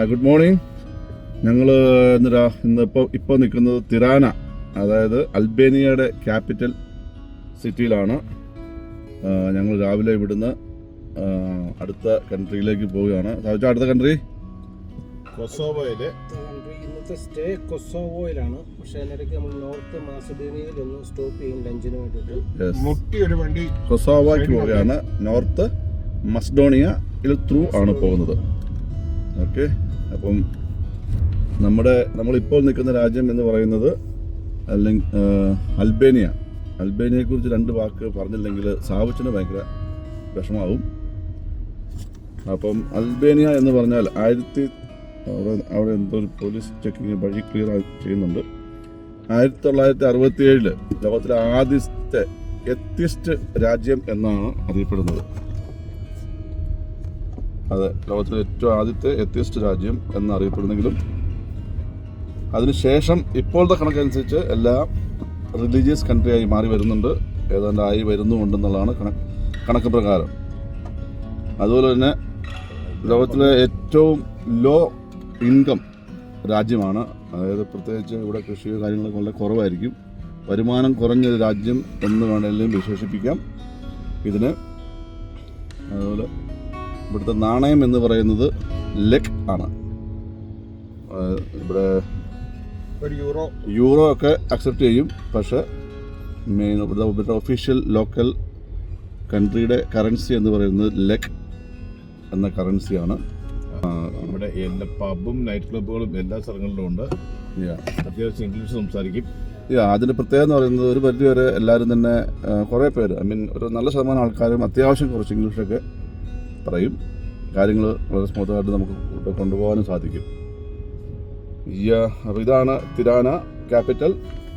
Good morning. ഞങ്ങൾ ഇപ്പോൾ നിൽക്കുന്നത് തിരാന, അതായത് അൽബേനിയയുടെ ക്യാപിറ്റൽ സിറ്റിയിലാണ്. ഞങ്ങൾ രാവിലെ ഇവിടുന്ന് അടുത്ത കൺട്രിയിലേക്ക് പോവുകയാണ്. അടുത്ത കൺട്രി കൊസോവോയിലെ ഇന്നത്തെ സ്റ്റേ കൊസോവോയിലാണ്. പക്ഷേ അതിനിടയ്ക്ക് നമ്മൾ നോർത്ത് മാസഡോണിയയിൽ ഒന്ന് സ്റ്റോപ്പ് ചെയ്യും ലഞ്ചിന് വേണ്ടിയിട്ട്. മുട്ടിയൊരു വണ്ടി കൊസോവോയ്ക്ക് പോവുകയാണ്. നോർത്ത് മസ്ഡോണിയയിൽ ത്രൂ ആണ് പോകുന്നത്. ഓക്കെ, അപ്പം നമ്മളിപ്പോൾ നിൽക്കുന്ന രാജ്യം എന്ന് പറയുന്നത് അൽബേനിയ. അൽബേനിയയെക്കുറിച്ച് രണ്ട് വാക്ക് പറഞ്ഞില്ലെങ്കിൽ സാവിച്ചിന് ഭയങ്കര വിഷമാവും. അപ്പം അൽബേനിയ എന്ന് പറഞ്ഞാൽ അവിടെ എന്തോ ഒരു പോലീസ് ചെക്കിങ് വഴി ക്ലിയർ ചെയ്യുന്നുണ്ട്. 1967 ലോകത്തിലെ ആദ്യത്തെ എത്തിസ്റ്റ് രാജ്യം എന്നാണ് അറിയപ്പെടുന്നത്. അതെ, ലോകത്തിലെ ഏറ്റവും ആദ്യത്തെ എത്തിസ്റ്റ് രാജ്യം എന്നറിയപ്പെടുന്നെങ്കിലും അതിനുശേഷം ഇപ്പോഴത്തെ കണക്കനുസരിച്ച് എല്ലാം റിലീജിയസ് കൺട്രിയായി മാറി വരുന്നുണ്ട്, ഏതാണ്ട് ആയി വരുന്നുണ്ടെന്നുള്ളതാണ് കണക്ക് പ്രകാരം. അതുപോലെ തന്നെ ലോകത്തിലെ ഏറ്റവും ലോ ഇൻകം രാജ്യമാണ്. അതായത് പ്രത്യേകിച്ച് ഇവിടെ കൃഷി കാര്യങ്ങളൊക്കെ വളരെ കുറവായിരിക്കും. വരുമാനം കുറഞ്ഞൊരു രാജ്യം എന്ന് വേണമെങ്കിലും വിശേഷിപ്പിക്കാം ഇതിന്. അതുപോലെ ഇവിടുത്തെ നാണയം എന്ന് പറയുന്നത് ലെക് ആണ്. ഇവിടെ യൂറോ ഒക്കെ അക്സെപ്റ്റ് ചെയ്യും, പക്ഷേ ഇവിടുത്തെ ഒഫീഷ്യൽ ലോക്കൽ കൺട്രിയുടെ കറൻസി എന്ന് പറയുന്നത് ലെക് എന്ന കറൻസിയാണ്. ഇവിടെ എല്ലാ പബ്ബും നൈറ്റ് ക്ലബ്ബുകളും എല്ലാ സ്ഥലങ്ങളിലും ഉണ്ട്. അത്യാവശ്യം ഇംഗ്ലീഷ് സംസാരിക്കും. അതിൻ്റെ പ്രത്യേകത എന്ന് പറയുന്നത് ഒരു പരിധി വരെ എല്ലാവരും തന്നെ കുറേ പേര്, ഒരു നല്ല ശതമാനം ആൾക്കാരും അത്യാവശ്യം കുറച്ച് ഇംഗ്ലീഷൊക്കെ പറയും. കാര്യങ്ങൾ വളരെ സ്മൂത്തായിട്ട് നമുക്ക് കൊണ്ടുപോകാനും സാധിക്കും. അപ്പോൾ ഇതാണ് തിരാന ക്യാപിറ്റൽ.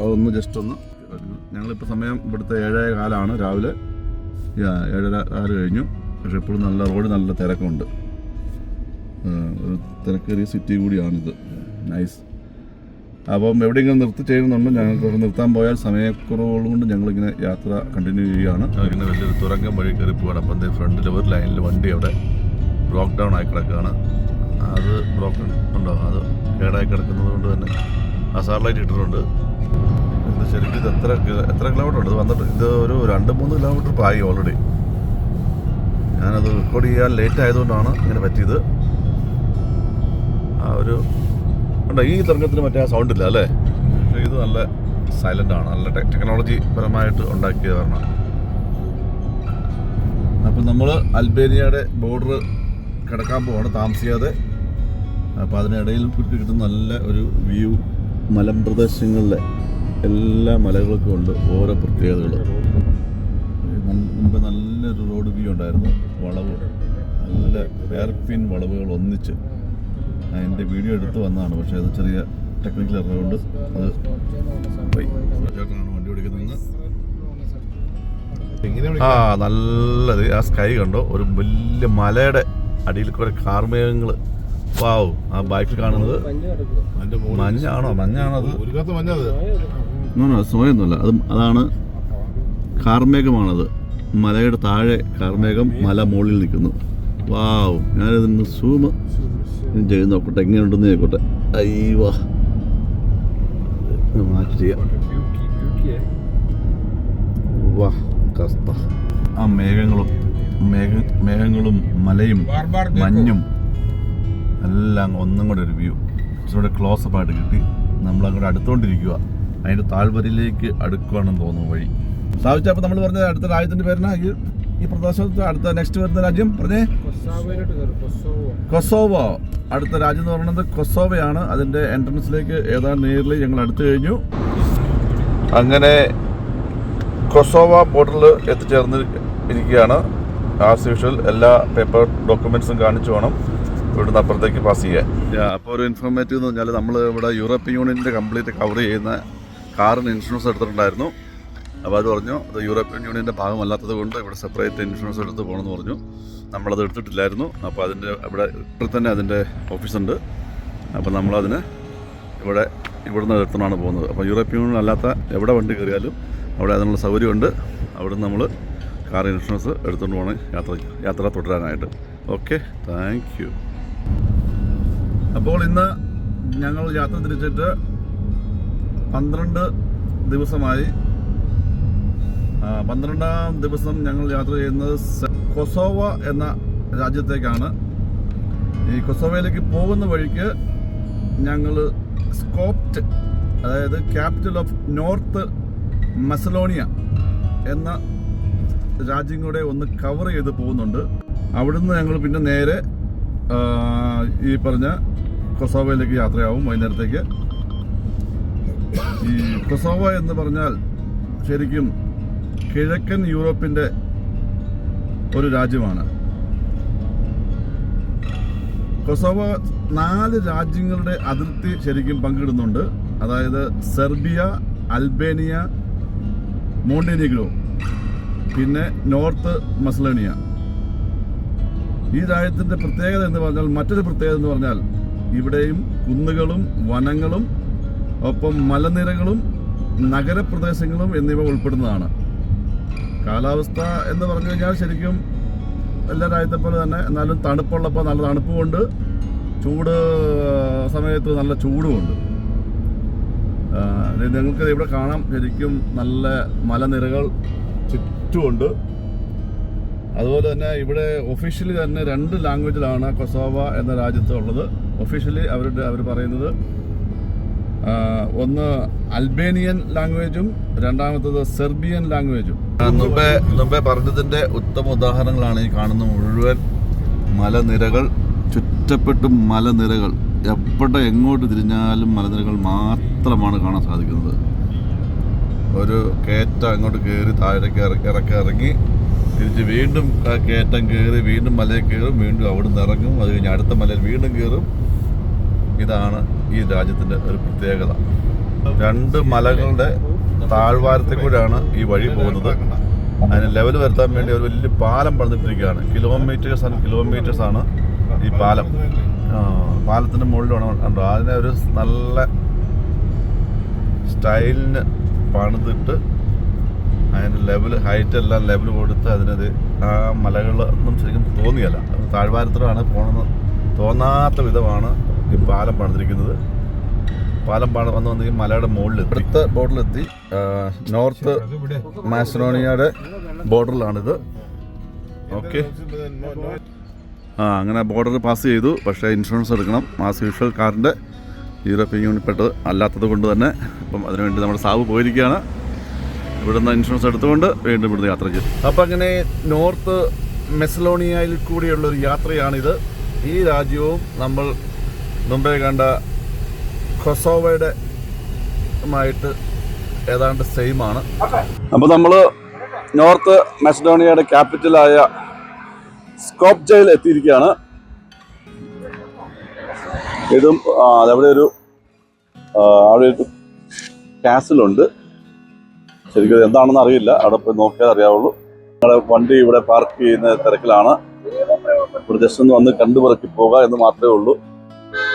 അതൊന്ന് ജസ്റ്റ് ഒന്ന് ഞങ്ങളിപ്പോൾ സമയം ഇവിടുത്തെ 7:15 രാവിലെ. 7:15 കഴിഞ്ഞു. പക്ഷെ എപ്പോഴും നല്ല തിരക്കുണ്ട്. ഒരു തിരക്കേറിയ സിറ്റി കൂടിയാണിത്. നൈസ്. അപ്പം എവിടെയെങ്കിലും നിർത്തി ചെയ്യുന്നുണ്ട്. ഞങ്ങൾക്ക് നിർത്താൻ പോയാൽ സമയക്കുറവുള്ളത് കൊണ്ട് ഞങ്ങളിങ്ങനെ യാത്ര കണ്ടിന്യൂ ചെയ്യുകയാണ്. ഇങ്ങനെ വലിയൊരു തുരങ്കം വഴി കയറി പോവാണ്. അപ്പം ഫ്രണ്ടിൽ ഒരു ലൈനിൽ വണ്ടി അവിടെ ബ്ലോക്ക് ഡൗൺ ആയി കിടക്കുകയാണ്. അത് ബ്ലോക്ക് ഉണ്ടാവും, അത് കേടായി കിടക്കുന്നത് കൊണ്ട് തന്നെ ആ സാറ്റലൈറ്റ് ഇട്ടിട്ടുണ്ട്. ഇത് ശരിക്കും ഇത് എത്ര കിലോമീറ്റർ ഉണ്ട്? ഇത് വന്നിട്ട് ഇത് ഒരു 2-3 കിലോമീറ്റർ ആയി ഓൾറെഡി. ഞാനത് റെക്കോർഡ് ചെയ്യാൻ ലേറ്റ് ആയതുകൊണ്ടാണ് ഇങ്ങനെ പറ്റിയത്. ഈ തരംഗത്തിന് മറ്റേ ആ സൗണ്ട് ഇല്ല അല്ലേ? പക്ഷേ ഇത് നല്ല സൈലൻ്റ് ആണ്. നല്ല ടെക്നോളജി പരമായിട്ട് ഉണ്ടാക്കിയ കാരണം. അപ്പം നമ്മൾ അൽബേനിയയുടെ ബോർഡർ കിടക്കാൻ പോവാണ് താമസിയാതെ. അപ്പോൾ അതിനിടയിൽ കിട്ടുന്ന നല്ല ഒരു വ്യൂ. മലമ്പ്രദേശങ്ങളിലെ എല്ലാ മലകൾക്കും ഉണ്ട് ഓരോ പ്രത്യേകതകൾ. മുമ്പ് നല്ലൊരു റോഡ് വ്യൂ ഉണ്ടായിരുന്നു. നല്ല എയർപിൻ വളവുകൾ ഒന്നിച്ച് അതിൻ്റെ വീഡിയോ എടുത്ത് വന്നതാണ്. പക്ഷേ അത് ചെറിയ ടെക്നിക്കൽ എറർ കൊണ്ട് അത് പോയി. ചേട്ടനാണ് വണ്ടി ഓടിക്കുന്നത്. നല്ലത് ആ സ്കൈ കണ്ടോ? ഒരു വലിയ മലയുടെ അടിയിൽ കുറെ കാർമേഘങ്ങൾ. വാവ്, ആ ബാക്കിൽ കാണുന്നത് മഞ്ഞാണോ? അത് സമയമൊന്നുമല്ല, അതാണ് കാർമേഘമാണത്. മലയുടെ താഴെ കാർമേഘം, മല മുകളിൽ നിൽക്കുന്നു. വാവ്, ഞാനിതിന് സൂം ചെയ്ത് നോക്കട്ടെ, എങ്ങനെയുണ്ടെന്ന് നോക്കട്ടെ. അയ്യോ, മാറ്റി ചെയ്യാം. വാ, കസ്ത ആ മേഘങ്ങളും മലയും മഞ്ഞും എല്ലാം ഒന്നും കൂടെ ഒരു വ്യൂ. കുറച്ചുകൂടെ ക്ലോസപ്പ് ആയിട്ട് കിട്ടി. നമ്മളങ്ങോട്ട് അടുത്തോണ്ടിരിക്കുക. അതിൻ്റെ താഴ്വരയിലേക്ക് അടുക്കുകയാണെന്ന് തോന്നുന്നു വഴി. സാധിച്ച അപ്പോൾ നമ്മൾ പറഞ്ഞ അടുത്ത രാജ്യത്തിൻ്റെ പേരിനാ ഈ പ്രദേശത്ത് അടുത്ത നെക്സ്റ്റ് വരുന്ന രാജ്യം പറഞ്ഞേ? കൊസോവോ. അടുത്ത രാജ്യം എന്ന് പറയുന്നത് കൊസോവയാണ്. അതിൻ്റെ എൻട്രൻസിലേക്ക് ഏതാണ്ട് നിയർലി ഞങ്ങൾ അടുത്ത് കഴിഞ്ഞു. അങ്ങനെ കൊസോവ ബോർഡറിൽ എത്തിച്ചേർന്ന് ഇരിക്കുകയാണ്. ആസ് യൂഷ്വൽ എല്ലാ പേപ്പർ ഡോക്യുമെൻറ്റ്സും കാണിച്ചു വേണം ഇവിടുന്ന് അപ്പുറത്തേക്ക് പാസ് ചെയ്യാൻ. അപ്പോൾ ഒരു ഇൻഫോർമേറ്റീവ് എന്ന് പറഞ്ഞാൽ നമ്മൾ ഇവിടെ യൂറോപ്യൻ യൂണിയൻ്റെ കംപ്ലീറ്റ് കവർ ചെയ്യുന്ന കാറിന് ഇൻഷുറൻസ് എടുത്തിട്ടുണ്ടായിരുന്നു. അപ്പോൾ അത് പറഞ്ഞു അത് യൂറോപ്യൻ യൂണിയൻ്റെ ഭാഗമല്ലാത്തത് കൊണ്ട് ഇവിടെ സെപ്പറേറ്റ് ഇൻഷുറൻസ് എടുത്ത് പോകണമെന്ന് പറഞ്ഞു. നമ്മളത് എടുത്തിട്ടില്ലായിരുന്നു. അപ്പോൾ ഇവിടെ തന്നെ അതിൻ്റെ ഓഫീസുണ്ട്. അപ്പോൾ നമ്മളതിന് ഇവിടുന്ന് എടുത്തുകൊണ്ടാണ് പോകുന്നത്. അപ്പോൾ യൂറോപ്യൻ യൂണിയൻ അല്ലാത്ത എവിടെ വണ്ടി കയറിയാലും അവിടെ അതിനുള്ള സൗകര്യമുണ്ട്. അവിടെ നമ്മൾ കാർ ഇൻഷുറൻസ് എടുത്തുകൊണ്ട് പോകണം യാത്ര തുടരാനായിട്ട്. Okay, thank you. അപ്പോൾ ഇന്ന് ഞങ്ങൾ യാത്ര തിരിച്ചിട്ട് 12 ദിവസമായി. 12ാം ദിവസം ഞങ്ങൾ യാത്ര ചെയ്യുന്നത് കൊസോവ എന്ന രാജ്യത്തേക്കാണ്. ഈ കൊസോവയിലേക്ക് പോകുന്ന വഴിക്ക് ഞങ്ങൾ സ്കോപ്റ്റ്, അതായത് ക്യാപിറ്റൽ ഓഫ് നോർത്ത് മസലോണിയ എന്ന രാജ്യം കൂടെ ഒന്ന് കവർ ചെയ്ത് പോകുന്നുണ്ട്. അവിടുന്ന് ഞങ്ങൾ പിന്നെ നേരെ ഈ പറഞ്ഞ കൊസോവയിലേക്ക് യാത്രയാവും വൈകുന്നേരത്തേക്ക്. ഈ കൊസോവ എന്ന് പറഞ്ഞാൽ ശരിക്കും കിഴക്കൻ യൂറോപ്പിൻ്റെ ഒരു രാജ്യമാണ്. കൊസോവ 4 രാജ്യങ്ങളുടെ അതിർത്തി ശരിക്കും പങ്കിടുന്നുണ്ട്. അതായത് സെർബിയ, അൽബേനിയ, മോണ്ടിനീഗ്രോ, പിന്നെ നോർത്ത് മസലോണിയ. ഈ രാജ്യത്തിൻ്റെ പ്രത്യേകത എന്ന് പറഞ്ഞാൽ, മറ്റൊരു പ്രത്യേകത എന്ന് പറഞ്ഞാൽ ഇവിടെയും കുന്നുകളും വനങ്ങളും ഒപ്പം മലനിരകളും നഗരപ്രദേശങ്ങളും എന്നിവ ഉൾപ്പെടുന്നതാണ്. കാലാവസ്ഥ എന്ന് പറഞ്ഞു കഴിഞ്ഞാൽ ശരിക്കും എല്ലാ രാജ്യത്തെ പോലെ തന്നെ, എന്നാലും തണുപ്പുള്ളപ്പോൾ നല്ല തണുപ്പുമുണ്ട്, ചൂട് സമയത്ത് നല്ല ചൂടുമുണ്ട്. നിങ്ങൾക്ക് ഇവിടെ കാണാം, ശരിക്കും നല്ല മലനിരകൾ ചുറ്റുമുണ്ട്. അതുപോലെ തന്നെ ഇവിടെ ഒഫീഷ്യലി തന്നെ 2 ലാംഗ്വേജിലാണ് കൊസോവ എന്ന രാജ്യത്ത് ഉള്ളത്. ഒഫീഷ്യലി അവർ പറയുന്നത് ഒന്ന് അൽബേനിയൻ ലാംഗ്വേജും രണ്ടാമത്തത് സെർബിയൻ ലാംഗ്വേജും. മുമ്പേ പറഞ്ഞതിൻ്റെ ഉത്തമ ഉദാഹരണങ്ങളാണ് ഈ കാണുന്ന മുഴുവൻ മലനിരകൾ. ചുറ്റപ്പെട്ടും മലനിരകൾ, എവിടെ എങ്ങോട്ട് തിരിഞ്ഞാലും മലനിരകൾ മാത്രമാണ് കാണാൻ സാധിക്കുന്നത്. ഒരു കയറ്റം അങ്ങോട്ട് കയറി താഴേക്ക് ഇറങ്ങി തിരിച്ച് വീണ്ടും കയറ്റം കയറി വീണ്ടും മലയിൽ കയറും, വീണ്ടും അവിടെ നിന്ന് ഇറങ്ങും, അത് കഴിഞ്ഞ് അടുത്ത മലയിൽ വീണ്ടും കയറും. ഇതാണ് ഈ രാജ്യത്തിൻ്റെ ഒരു പ്രത്യേകത. 2 മലകളുടെ താഴ്വാരത്തിൽ കൂടെയാണ് ഈ വഴി പോകുന്നത്. അതിന് ലെവൽ വരുത്താൻ വേണ്ടി ഒരു വലിയ പാലം പണിതിട്ടിരിക്കുകയാണ്. കിലോമീറ്റേഴ്സ് ആൻഡ് കിലോമീറ്റേഴ്സ് ആണ് ഈ പാലം. പാലത്തിൻ്റെ മുകളിലാണ് കണ്ടോ, അതിനെ ഒരു നല്ല സ്റ്റൈലിന് പണിതിട്ട് അതിൻ്റെ ഹൈറ്റ് എല്ലാം ലെവൽ കൊടുത്ത് അതിനത് ആ മലകളൊന്നും ശരിക്കും തോന്നിയല്ല, താഴ്വാരത്തിലാണ് പോകണമെന്ന് തോന്നാത്ത വിധമാണ് ഈ പാലം പണിതിരിക്കുന്നത്. പാലം വന്ന് ഈ മലയുടെ മുകളിൽ അടുത്ത ബോർഡറിലെത്തി. നോർത്ത് മാസഡോണിയയുടെ ബോർഡറിലാണിത്. ഓക്കെ, അങ്ങനെ ബോർഡർ പാസ് ചെയ്തു. പക്ഷേ ഇൻഷുറൻസ് എടുക്കണം ആസ് യൂഷ്വൽ. കാറിൻ്റെ യൂറോപ്യൻ യൂണിയൻപ്പെട്ടത് അല്ലാത്തത് കൊണ്ട് തന്നെ അപ്പം അതിനുവേണ്ടി നമ്മുടെ സാബ് പോയിരിക്കുകയാണ്. ഇവിടുന്ന് ഇൻഷുറൻസ് എടുത്തുകൊണ്ട് വീണ്ടും ഇവിടുന്ന് യാത്ര ചെയ്തു. അപ്പം അങ്ങനെ നോർത്ത് മെസലോണിയയിൽ കൂടിയുള്ളൊരു യാത്രയാണിത്. ഈ രാജ്യവും നമ്മൾ മുമ്പേ കണ്ട കൊസോവയുടെ ആയിട്ട് ഏതാണ്ട് സെയിം ആണ്. അപ്പോൾ നമ്മൾ നോർത്ത് മാസഡോണിയയുടെ ക്യാപിറ്റലായ സ്കോപ്ജയിൽ എത്തിയിരിക്കുകയാണ്. ഇതും അതവിടെ ഒരു കാസിലുണ്ട്. ശരിക്കും എന്താണെന്ന് അറിയില്ല, അവിടെ പോയി നോക്കിയാൽ അറിയാവുള്ളൂ. ഞങ്ങളുടെ വണ്ടി ഇവിടെ പാർക്ക് ചെയ്യുന്ന തിരക്കിലാണ്. ഇവിടെ ജസ്റ്റ് ഒന്ന് വന്ന് കണ്ടുപിറക്കി പോകുക എന്ന് മാത്രമേ ഉള്ളൂ.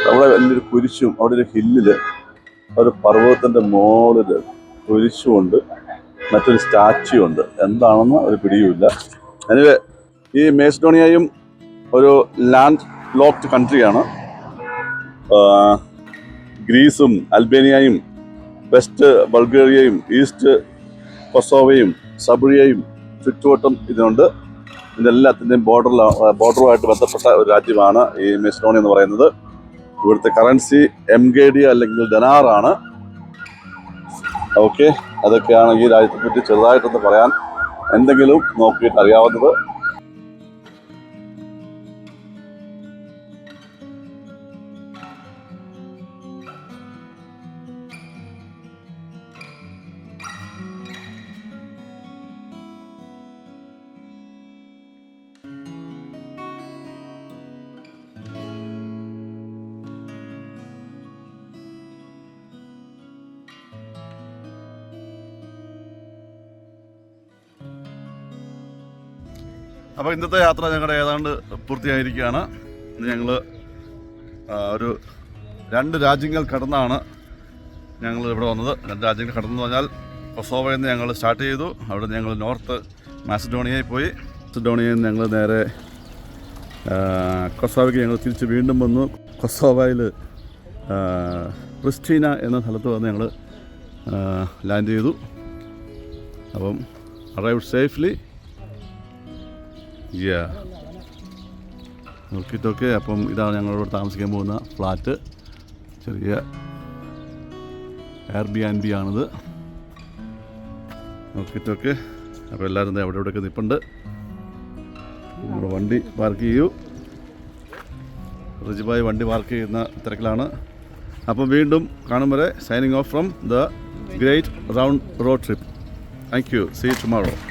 അവിടെ വലിയൊരു കുരിശും, അവിടെ ഒരു ഹില്ലില് ഒരു പർവ്വതത്തിൻ്റെ മുകളിൽ കുരിശുമുണ്ട്, മറ്റൊരു സ്റ്റാച്യു ഉണ്ട്. എന്താണെന്ന് ഒരു പിടിയുമില്ല. എനിവേ, ഈ മാസഡോണിയയും ഒരു ലാൻഡ് ലോക്ക്ഡ് കൺട്രിയാണ്. ഗ്രീസും അൽബേനിയയും വെസ്റ്റ് ബൾഗേറിയയും ഈസ്റ്റ് കൊസോവയും സബുറിയയും ചുറ്റുവട്ടം ഇതിനുണ്ട്. ഇതിനെല്ലാത്തിൻ്റെയും ബോർഡറുമായിട്ട് ബന്ധപ്പെട്ട ഒരു രാജ്യമാണ് ഈ മാസഡോണിയ എന്ന് പറയുന്നത്. ഇവിടുത്തെ കറൻസി MKD അല്ലെങ്കിൽ ഡനാറാണ്. ഓക്കെ, അതൊക്കെയാണ് ഈ രാജ്യത്തെപ്പറ്റി ചെറുതായിട്ടൊന്ന് പറയാൻ എന്തെങ്കിലും നോക്കിയിട്ട് അറിയാവുന്നത്. അപ്പോൾ ഇന്നത്തെ യാത്ര ഞങ്ങളുടെ ഏതാണ്ട് പൂർത്തിയായിരിക്കുകയാണ്. ഇന്ന് ഞങ്ങൾ ഒരു 2 രാജ്യങ്ങൾ കടന്നാണ് ഞങ്ങൾ ഇവിടെ വന്നത്. 2 രാജ്യങ്ങൾ കടന്നു പറഞ്ഞാൽ കൊസോവയിൽ നിന്ന് ഞങ്ങൾ സ്റ്റാർട്ട് ചെയ്തു. അവിടെ ഞങ്ങൾ നോർത്ത് മാസഡോണിയയിൽ പോയി. മാസഡോണിയയിൽ നിന്ന് ഞങ്ങൾ നേരെ കൊസോവയ്ക്ക് ഞങ്ങൾ തിരിച്ച് വീണ്ടും വന്നു. കൊസോവയിൽ പ്രിസ്റ്റീന എന്ന സ്ഥലത്ത് വന്ന് ഞങ്ങൾ ലാൻഡ് ചെയ്തു. അപ്പം അറൈവ്ഡ് സേഫ്ലി. നോക്കിയിട്ടൊക്കെ. അപ്പം ഇതാണ് ഞങ്ങളോട് താമസിക്കാൻ പോകുന്ന ഫ്ലാറ്റ്. ചെറിയ Airbnb ആണിത്. നോക്കിയിട്ടൊക്കെ. അപ്പോൾ എല്ലാവരും അവിടെ ഇവിടെയൊക്കെ നിൽപ്പുണ്ട്. നമ്മൾ വണ്ടി പാർക്ക് ചെയ്യൂ. റിജുബായി വണ്ടി പാർക്ക് ചെയ്യുന്ന തിരക്കിലാണ്. അപ്പം വീണ്ടും കാണും വരെ signing off from the great round road trip. Thank you. See you tomorrow.